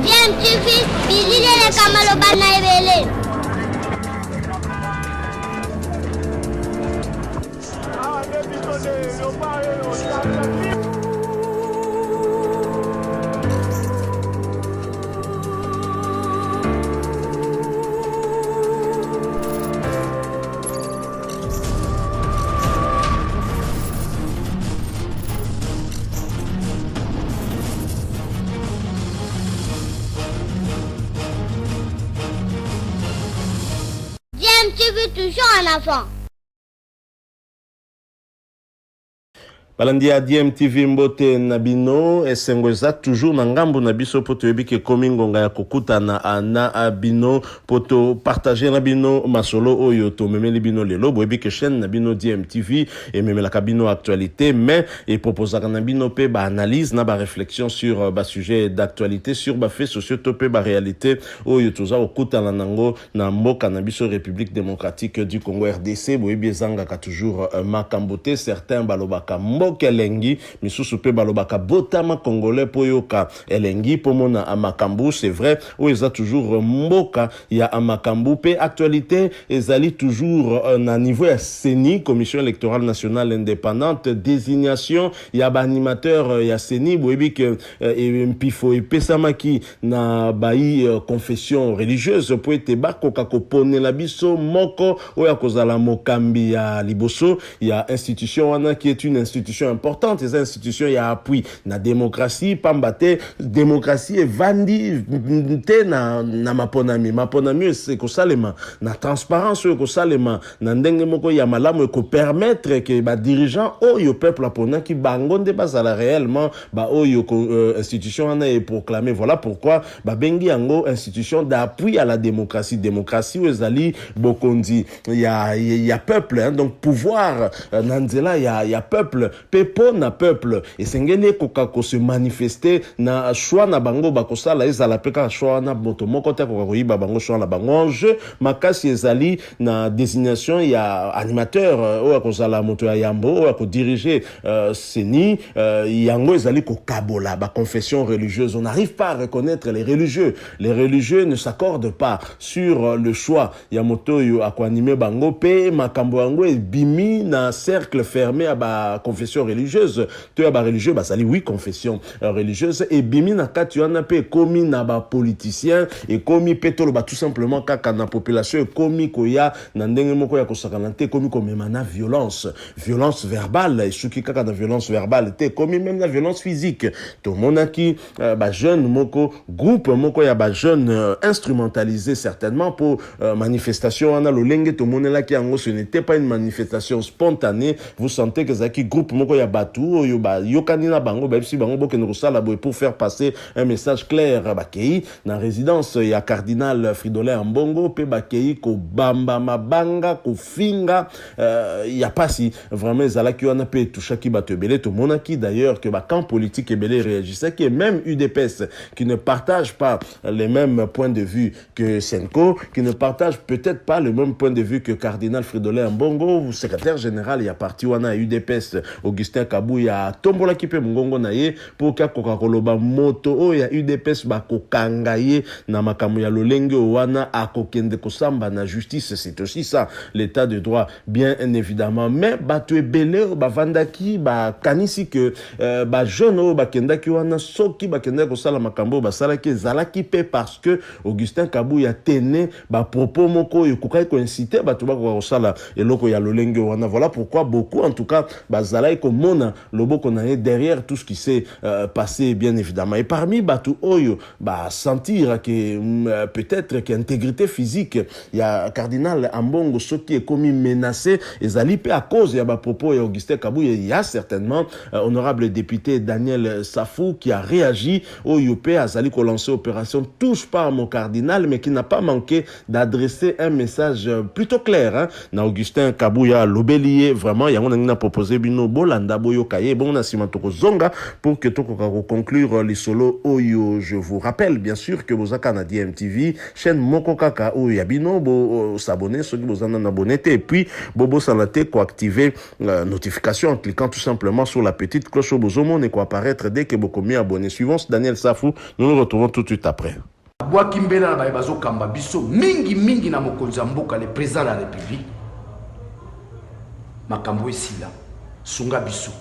DMTV, bilile kamalo bana ebele. DMTV toujours en avant. Balandi ya DMTV mbote nabino esengweza toujours na ngambo na biso poto yebike komingonga ya kokutana na abino poto partager na bino masolo oyo to memeli bino lelo boyebike chaîne na bino DMTV et memela kabino actualité mais et proposaka na bino pe ba analyse na ba réflexion sur ba sujet d'actualité sur ba faits sociaux to pe ba réalité oyo toza okutana nango na mboka na biso République démocratique du Congo RDC boyebi ezanga ka toujours makambote certains balobaka kelengi misusu pe balobaka botama congolais poyoka elengi pomona amakambu c'est vrai ou eza toujours mboka ya amakambu pe actualité ezali toujours na niveau ya CENI commission électorale nationale indépendante désignation ya ba animateur ya CENI boyebi ke mpifo epesamaki na bai confession religieuse po ete bakoka koponela biso moko oya kozala mokambi ya liboso ya institution wana qui est une institution importante, ces institutions y a appui na démocratie pambate démocratie et vandi te na maponami c'est ko salema na transparence ko salema na ndenge moko ya malamu ko permettre que ba dirigeant oyo peuple apona ki bangonde bazala réellement ba oyo institution ana est proclamé. Voilà pourquoi ba bengi yango institution d'appui à la démocratie ezali bokondi ya peuple hein, donc pouvoir nanzela ya peuple pepo na peuple et sengene koka ko se manifester na choix na bango bakosala ezala peka choix na moto moko te ko koyiba bango choix na bango enjeu makasi ezali na désignation ya animateur o akozala moto ya yambo o ko diriger CENI yango ezali ko kabola ba confession religieuse. On n'arrive pas à reconnaître les religieux ne s'accordent pas sur le choix ya moto yo ako animer bango pe makambo yango e bimi na cercle fermé à ba confession religieuse to ya ba religieux basali oui confession religieuse et bimi na kati wana pe komi na ba politicien et komi petolo ba tout simplement kaka na population et komi koya na ndenge moko ya kosakana te komi komema na violence verbale et suki kaka na violence verbale te komi même na violence physique to monaki ba jeune moko groupe moko ya ba jeune instrumentalisé certainement pour manifestation wana lolenge to monela ki yango ce n'était pas une manifestation spontanée. Vous sentez que zaki groupe moko ya batu oyo ba yokani na bango ba bisi bango boke no sala boy pour faire passer un message clair ba kei na résidence ya cardinal Fridolin Ambongo pe ba kei ko bamba mabanga ko finga ya pasi vraiment zalaki wana pe touchaki batu belé to monaki d'ailleurs que ba camp politique belé réagissait que même UDPS qui ne partage pas les mêmes points de vue que Senko, qui ne partage peut-être pas le même point de vue que cardinal Fridolin Ambongo, secrétaire général ya parti wana UDPS Augustin Kabuya tombola kipe mungongo na ye pour ka kokakoloba moto o ya UDPS ba kokanga ye na makamu ya lolenge wana akokende kosamba na justice. C'est aussi ça l'état de droit bien évidemment, mais batu ebele ba vandaki ba kanisi que ba jeune o ba kendaki wana soki ba kendaki kosala makambo ba salaki zalaki pe parce que Augustin Kabuya tene ba propos moko yo kokai ko inciter batu ba kosala eloko ya lolenge wana. Voilà pourquoi beaucoup en tout cas bazalai komona loboko na ye derrière tout ce qui s'est passé bien évidemment. Et parmi batu oyo ba sentir que peut-être que intégrité physique il y a cardinal Ambongo soki est commis menacé ezali pe à cause ya ba propos ya Augustin Kabuya. Il y a certainement honorable député Daniel Safou qui a réagi au Yopé azali ko lancer opération touche pas à mon cardinal mais qui n'a pas manqué d'adresser un message plutôt clair hein, na Augustin Kabuya lobelier vraiment yango na proposé bino bolanda boyo kaye bon na sima toko zonga pour que toko conclure les solos oyo. Je vous rappelle bien sûr que bozaka na DMTV chaîne moko kaka oyo yabino bo s'abonner ceux qui bozana na abonné et puis bobo salate ko activer notification en cliquant tout simplement sur la petite cloche au bozomo ne ko apparaître dès que boko mi abonné. Suivant Daniel Safou, nous nous retrouvons tout de suite après. Boa Kimbela na bazo kamba biso mingi na mokonzi mboka le président de la République makambo esila sunga biso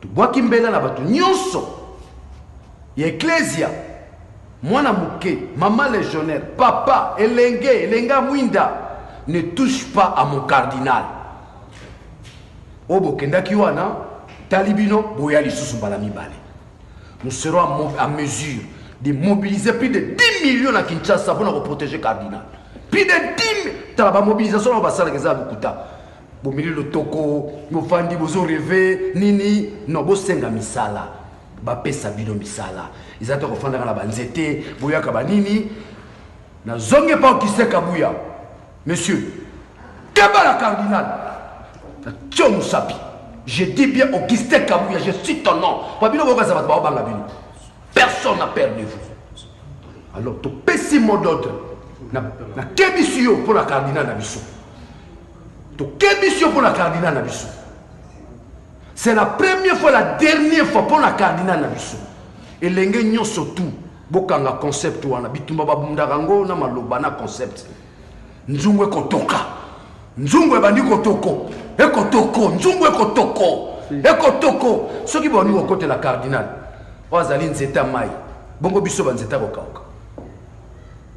to Boa Kimbela na bato nyonso ya ecclesia mwana muke maman légionnaire papa elenga mwinda ne touche pas à mon cardinal obo kendaki wana talibino boya lisusu bala mibale. Nous serons à mesure de mobiliser plus de 10 millions à Kinshasa pour nous protéger Cardinal. Plus de 10 millions. La mobilisation, on va s'en aller à Bukuta. Vous mettez le toko, vous faites vous rêvez, nini, non, vous senga misala. Bapé sabino misala. Ils ont fait la banzete, bouya kabanini. Na zonge pas qui sait kabouya. Monsieur, Kabala Cardinal. Tchon sapi. Je dis bien Augustin Kabouya, je cite ton nom. Personne n'a peur de vous. Alors, tu pèses mot d'ordre. Na kebisio pour la cardinal Nabiso. Tu kebisio pour la cardinal Nabiso. C'est la première fois, la dernière fois pour la cardinal Nabiso. Et l'engagement surtout, bokanga concept wana bitumba babundarango na maloba na concept. Nzungwe kotoka. Nzungwe bandi kotoko. Ekotoko, nzungu ekotoko. Ceux qui vont nous côté la cardinal. Wazali nzeta mai. Bongo biso banzeta kokauka.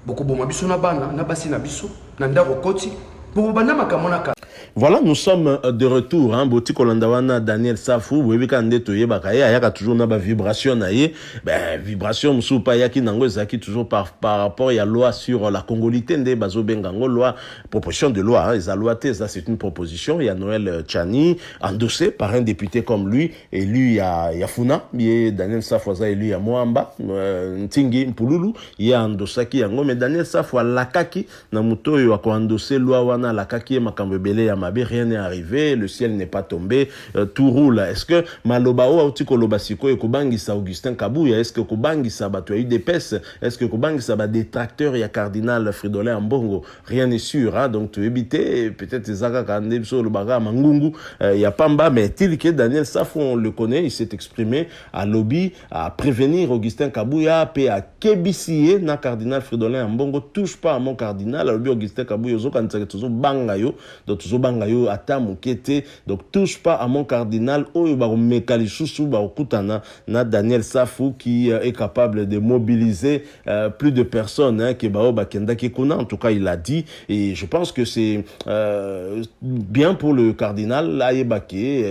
Boko boma biso na bana, na basi na biso, na ndako koti. Bobo bana makamona ka. Voilà, nous sommes de retour. Hein, Boti Kolandawana, Daniel Safou, Webikande Toye Bakaye, Ayaka toujours na ba vibration naye. Ben vibration msupa yaki nango zaki toujours par rapport à la loi sur la congolité nde bazo bengango loi proposition de loi. Hein, les loi ça c'est une proposition. Il y a Noël Tchani endossé par un député comme lui et lui il y a Funa, il y a Daniel Safou et lui il y a Moamba, Ntingi Mpululu, il y a endossaki yango mais Daniel Safou lakaki na muto yo ko endossé loi wana lakaki makambo belé ya mabe, rien n'est arrivé, le ciel n'est pas tombé, tout roule. Est-ce que malobao auti kolobasiko et kobangisa Augustin Kabouya, est-ce que kobangisa bato UDPS, est-ce que kobangisa ba détracteur ya cardinal Fridolin Ambongo, rien n'est sûr hein? Donc tu éviter peut-être Zaka Kande sur le baga Mangungu, il y a Pamba mais tel que Daniel Safou on le connaît, il s'est exprimé à lobby à prévenir Augustin Kabouya pe à kebisier na cardinal Fridolin Ambongo touche pas à mon cardinal, lobby Augustin Kabouya zo kan tsaka zo bangayo donc zo bangayo ata mukete donc touche pas à mon cardinal oyo ba mekali susu ba okutana na Daniel Safou qui est capable de mobiliser plus de personnes hein, que ba kenda kekuna en tout cas il a dit et je pense que c'est bien pour le cardinal là il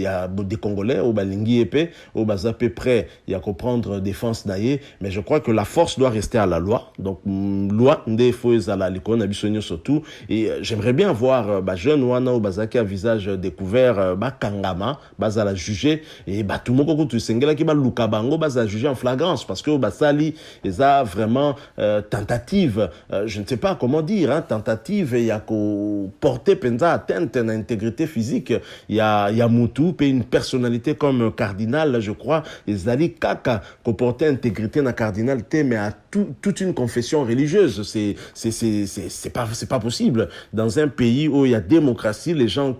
y a des Congolais au balingi épée au bazapé prêt il y a comprendre défense naie mais je crois que la force doit rester à la loi donc loi ndé faut à la likona bisonyo surtout et j'aimerais bien voir jeune wana au bazaki à visage découvert kangama bazala juger et tout le monde tu sengela ki ba lukabango bazala juger en flagrance parce que basali eza vraiment tentative je ne sais pas comment dire hein, tentative il y a ko porter penza atteinte à l'intégrité physique il y a mutu pe une personnalité comme cardinal je crois ezali kaka ko porter intégrité na cardinal té mais à toute une confession religieuse c'est pas possible dans un pays où il y a démocratie les gens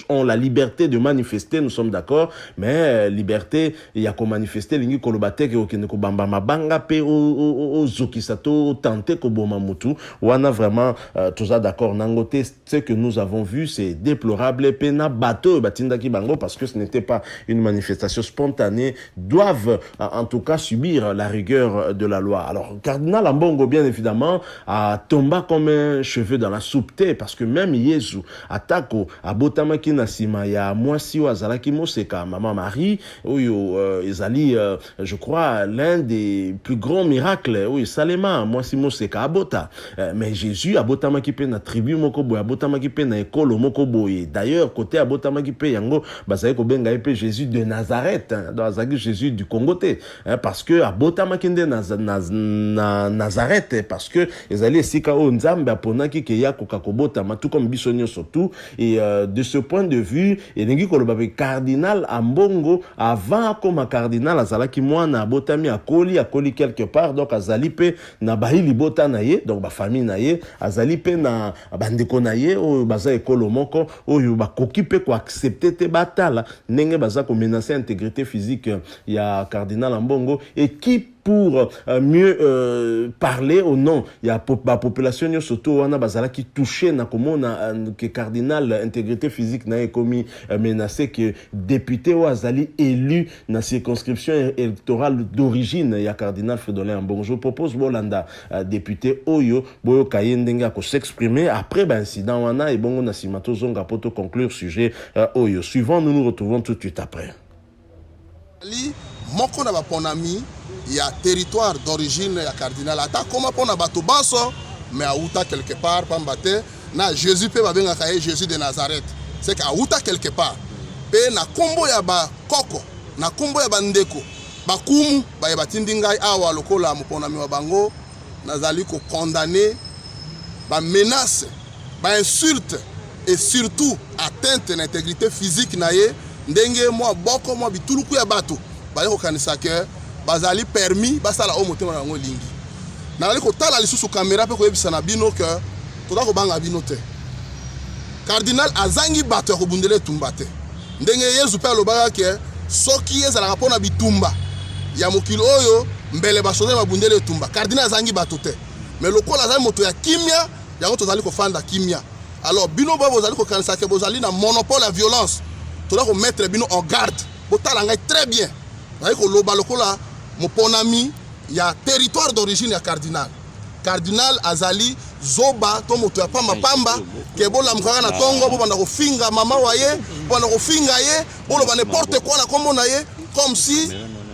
ont la liberté de manifester nous sommes d'accord mais liberté il y a qu'on manifester lingi kolobate ke okene ko bamba mabanga pe o zokisato tenter ko boma mutu wana vraiment tout ça d'accord nangote ce que nous avons vu c'est déplorable pena bateau batindaki bango parce que ce n'était pas une manifestation spontanée doivent en tout cas subir la rigueur de la loi. Alors cardinal Ambongo bien évidemment a tombé comme un cheveu dans la soupe parce que même Yesu atako abotamaki na sima ya mwasi wa zalaki moseka maman Marie oyo ezali je crois l'un des plus grands miracles oui salema mwasi moseka abota mais Jésus abotamaki pe na tribu moko boy abotamaki pe na ekolo moko boy d'ailleurs côté abotamaki pe yango bazali ko benga pe Jésus de Nazareth hein, dans azaki Jésus du Congo hein, parce que abotamaki nde na Nazareth parce que ezali esika o nzambe aponaki ke ya kokakobota tout comme bisonyo surtout Et de ce point de vue, elingi koloba pe cardinal Ambongo avant comme cardinal azalaki mwana botami akoli quelque part, donc azali pe na bahili bota na ye, donc ba famille na ye azali pe na bandeko na ye o baza ekolo moko oyo bakoki pe ko accepter te batala ndenge baza ko menacer intégrité physique ya cardinal Ambongo et qui pour mieux parler au nom il y a la population surtout wana bazala qui touché na komona que cardinal intégrité physique na commis menacé que député ou azali élu na circonscription électorale d'origine il y a cardinal Fridolin Ambongo. Je propose Bolanda député oyo boyo kayendenga ko s'exprimer après incident wana et bongo na simato zonga poto conclure sujet oyo suivant. Nous nous retrouvons tout de suite après. Moko na baponami ya territoire d'origine ya cardinal ata koma pona bato banso mais auta quelque part pambate na Jésus pe babenga kaye Jésus de Nazareth c'est que auta quelque part pe na kombo ya ba koko na kombo ya bandeko bakumu ba batindi ngai awa lokola moponami wa bango nazali ko condamner ba menace ba insulte et surtout atteinte à l'intégrité physique na ye ndenge moi boko moi bituluku ya bato ba ko kanisa ke bazali permis basala o motema nango lingi na ko tala lisusu caméra pe ko yebisa na bino ke toda ko banga bino te cardinal azangi bato ko bundele tumba te ndenge Yesu pe alobaka ke soki ezala rapona bitumba ya mokilo oyo mbele basone mabundele tumba cardinal azangi bato te mais lokola azali moto ya kimia yango tozali ko fanda kimia. Alors bino ba bozali ko kanisa ke bozali na monopole ya violence toda ko mettre bino en garde botala ngai très bien na ko loba lokola moponami ya territoire d'origine ya cardinal azali zoba to moto ya pamba ke bola mkaka na tongo bo banda ko finga mama waye banda ko finga ye bolo ba n'importe quoi na kombo na ye comme si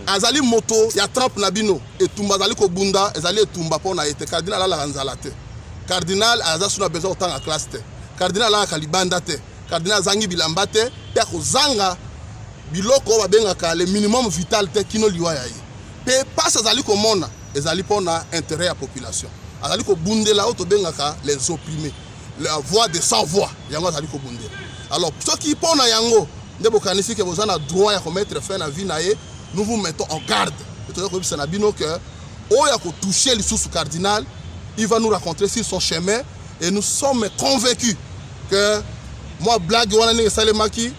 azali moto ya trempe na bino etumba azali ko bunda ezali etumba pona ete cardinal ala nzala te cardinal azasu na besoin otanga classe te cardinal ala kalibanda te cardinal zangi bilamba te pe ko zanga biloko babengaka le minimum vital te kino liwa ya ye pe passe azali komona ezali pona intérêt ya population azali ko bundela auto bengaka les opprimés la voix de sans voix yango azali ko bundela. Alors soki pona yango ndebo kanisi ke bozana droit ya ko mettre fin na vie na ye nous vous mettons en garde et tout ça na bino que oya ko toucher le sous cardinal il va nous raconter sur son chemin et nous sommes convaincus que moi blague wana ni salemaki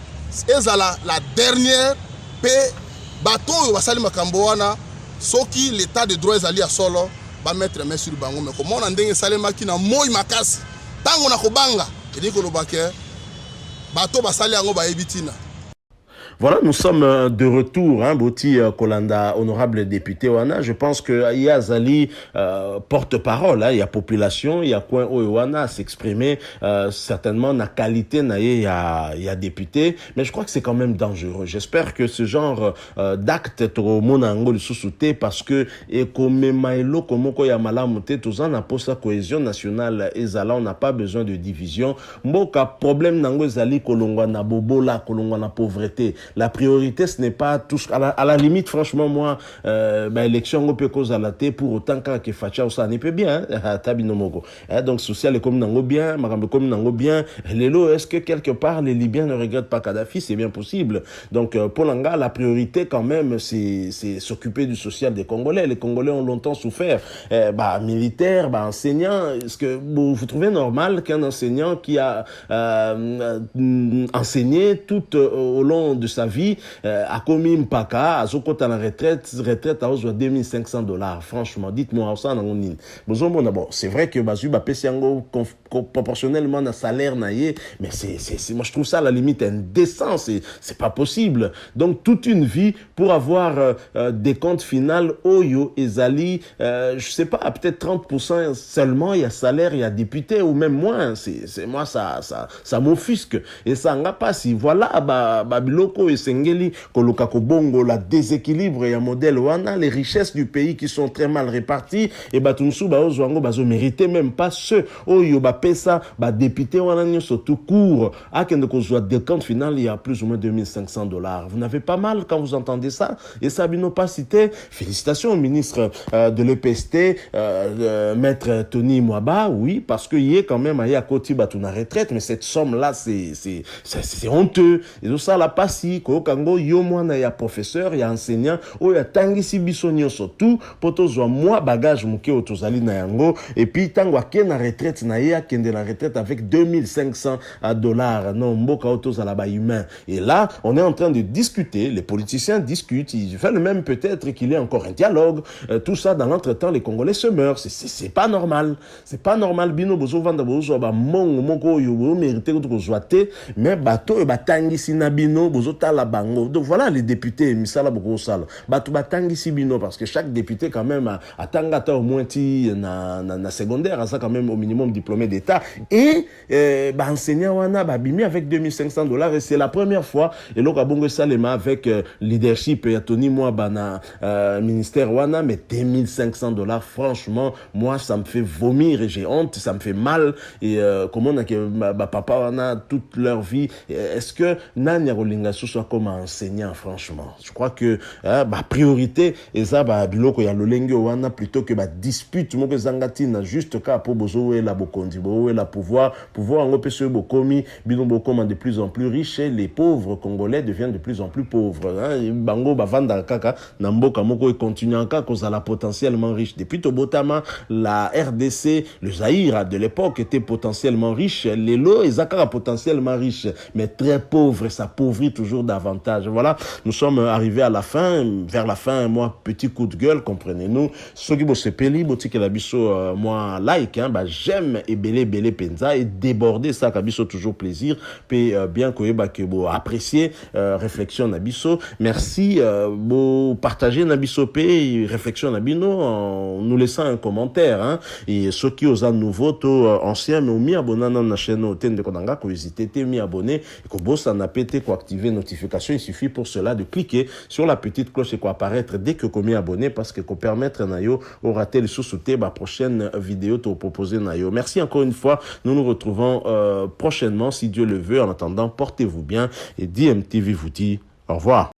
ezala la dernière paix bateau yo basali makambo wana soki l'état de droit ezali ya solo ba mettre main sur bango mais comment on ndenge salemaki na moi makasi tango na kobanga et ko lobake bateau basali yango ba ebitina. Voilà, nous sommes de retour, hein, Boti Kolanda, honorable député Wana. Je pense que il y a Zali porte-parole, hein, il y a population, il y a coin Wana à s'exprimer, certainement na qualité na il y a député, mais je crois que c'est quand même dangereux. J'espère que ce genre d'acte trop monango le sous-souté parce que et comme mailo comme ko ya malamuté tous en a sa cohésion nationale ezala on n'a pas besoin de division. Mboka problème nango Zali kolongwa na bobola kolongwa na pauvreté. La priorité, ce n'est pas tout à la limite, franchement, moi, élection, on peut cause à la tête pour autant que Facha, ça n'est pas bien, donc, social et comme n'ango bien, marambe comme n'ango bien, l'élo, est-ce que quelque part, les Libyens ne regrettent pas Kadhafi? C'est bien possible. Donc, pour l'Anga, la priorité, quand même, c'est s'occuper du social des Congolais. Les Congolais ont longtemps souffert. Militaires, enseignants, est-ce que vous trouvez normal qu'un enseignant qui a enseigné tout au long de sa vie a commis mpaka à Zokota la retraite à hausse de $2500. Franchement, dites-moi ça dans mon bon, c'est vrai que Bazu Bapesiango proportionnellement à salaire naïe, mais c'est moi je trouve ça à la limite indécent, c'est pas possible. Donc toute une vie pour avoir des comptes finales Oyo Ezali, je sais pas, peut-être 30% seulement il y a salaire, il y a député ou même moins, c'est moi ça m'offusque et ça n'a pas si voilà Babiloko et Sengeli, Koluka Kobongo, la déséquilibre et un modèle wana, les richesses du pays qui sont très mal réparties, et Batunsu, Baozwango, Bazo méritait même pas ceux, Oyo, Bapesa, député wana, surtout court, à Kendekozwa, décompte final, il y a plus ou moins $2500. Vous n'avez pas mal quand vous entendez ça, et ça, Bino pas cité. Félicitations au ministre de l'EPST, maître Tony Mwaba, oui, parce qu'il est quand même à côté de la retraite, mais cette somme-là, c'est honteux. Et tout ça, la passi, Kango, yo mwana ya professeur, ya enseignant, o ya tangi si bisonyo surtout, poto zwa moi bagage mouke otozali na yango, et puis tango ake na retraite na ya kende na retraite avec $2500. Non, mboka otozala ba humain. Et là, on est en train de discuter, les politiciens discutent, ils font le même peut-être qu'il y ait encore un dialogue, tout ça dans l'entretemps, les Congolais se meurent, c'est pas normal. C'est pas normal, bino bozo vanda bozo ba mongo moko yo mérité ko zoate, mais bato ba tangisi na bino bozo tala bango. Donc voilà les députés misala boko sala. Bato ba tangisi bino parce que chaque député quand même a tangata au moins ti na secondaire, ça quand même au minimum diplômé d'état et ba enseignant wana ba bimi avec $2500 et c'est la première fois et loka bongo salema avec leadership et Tony Mwaba na ministère wana mais $2500 franchement moi ça me fait vomir et j'ai honte, ça me fait mal et comment on a que papa wana toute leur vie est-ce que Nanya Rolinga soit comme enseignant franchement je crois que priorité et ça biloko ya lolenge wana plutôt que dispute moko zangatina juste cas pour bozo et la bokondi bo et la pouvoir en opese bokomi bino bokoma de plus en plus riches et les pauvres congolais deviennent de plus en plus pauvres bango bavanda kaka na mboka moko et continue encore cause à la potentiellement riche depuis Tobotama la RDC le Zaïre de l'époque était potentiellement riche les lots et Zakara potentiellement riche mais très pauvre et ça appauvrit toujours davantage. Voilà, nous sommes arrivés à la fin, vers la fin, moi petit coup de gueule, comprenez-nous, ceux qui bossent peli boti que la biso moi like j'aime et belé penza et déborder ça kabiso toujours plaisir puis bien que bo apprécier réflexion nabiso merci bo partager nabiso pe réflexion nabino en nous laissant un commentaire et ceux qui osent à nouveau to anciens mais mis abonné dans la chaîne Otende Konanga ko hésiter te mis abonné et ko bossa na pété ko activer notification il suffit pour cela de cliquer sur la petite cloche et ko apparaître dès que ko mis abonné parce que ko permettre na yo au rater le sous-souté prochaine vidéo to proposer na yo. Merci encore une fois, nous nous retrouvons prochainement si Dieu le veut. En attendant, portez-vous bien et DMTV vous dit au revoir.